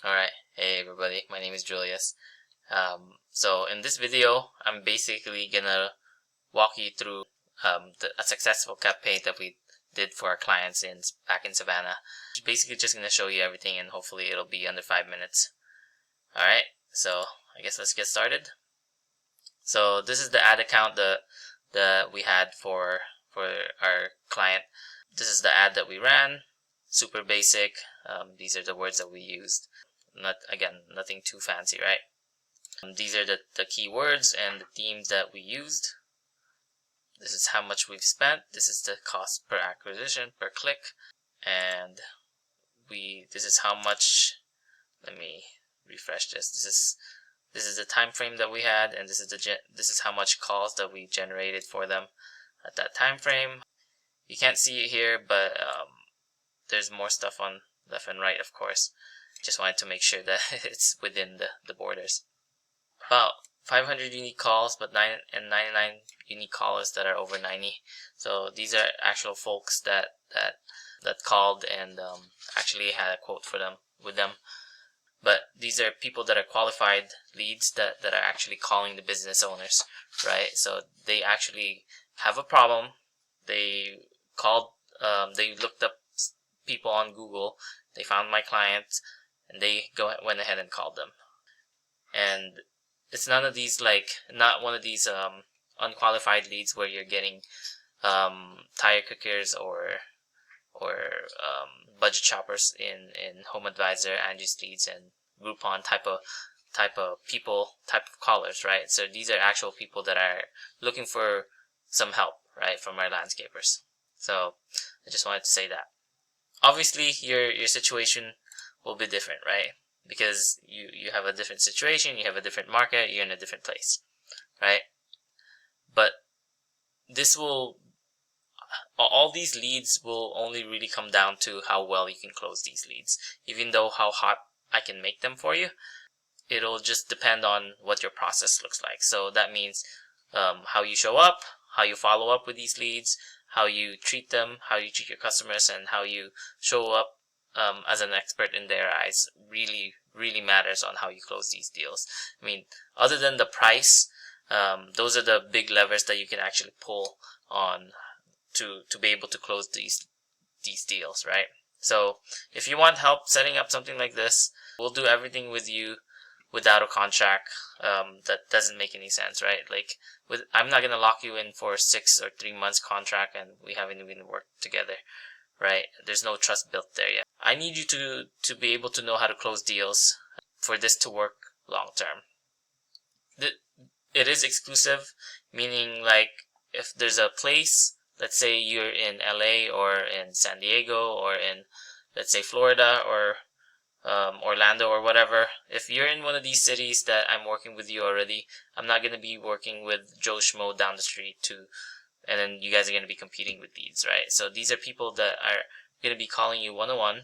Alright, hey everybody, my name is Julius. So in this video, I'm basically gonna walk you through a successful campaign that we did for our clients back in Savannah. Basically just gonna show you everything and hopefully it'll be under 5 minutes. Alright, so I guess let's get started. So this is the ad account that we had for our client. This is the ad that we ran. Super basic. These are the words that we used. Nothing too fancy, right? These are the keywords and the themes that we used. This is how much we've spent. This is the cost per acquisition per click, and this is how much. Let me refresh this. This is the time frame that we had, and this is how much calls that we generated for them at that time frame. You can't see it here, but there's more stuff on left and right, of course. Just wanted to make sure that it's within the borders. About 500 unique calls, but 99 unique callers that are over 90. So these are actual folks that called and actually had a quote with them. But these are people that are qualified leads that are actually calling the business owners, right? So they actually have a problem. They called. They looked up people on Google. They found my client, and they went ahead and called them. And it's not one of these unqualified leads where you're getting tire kickers or budget shoppers in Home Advisor, Angie's Leads, and Groupon type of callers, right? So these are actual people that are looking for some help, right, from our landscapers. So I just wanted to say that. Obviously, your situation will be different, right? Because you have a different situation, you have a different market, you're in a different place, right? But all these leads will only really come down to how well you can close these leads. Even though how hot I can make them for you, it'll just depend on what your process looks like. So that means how you show up, how you follow up with these leads, how you treat them, how you treat your customers, and how you show up as an expert in their eyes really matters on how you close these deals. I mean, other than the price, those are the big levers that you can actually pull on to be able to close these deals, right? So if you want help setting up something like this, we'll do everything with you without a contract. That doesn't make any sense, right? I'm not gonna lock you in for 6 or 3 months contract and we haven't even worked together, right? There's no trust built there yet. I need you to be able to know how to close deals for this to work long term. It is exclusive, meaning if there's a place, let's say you're in LA or in San Diego or in, let's say, Florida or Orlando or whatever. If you're in one of these cities that I'm working with you already, I'm not going to be working with Joe Schmo down the street and then you guys are going to be competing with leads, right? So these are people that are going to be calling you one-on-one,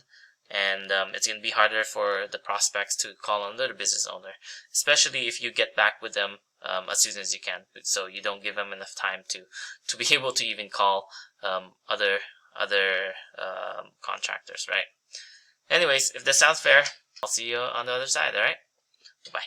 and it's going to be harder for the prospects to call on the business owner, especially if you get back with them as soon as you can, so you don't give them enough time to be able to even call other contractors, right? Anyways, if this sounds fair, I'll see you on the other side, alright? Bye.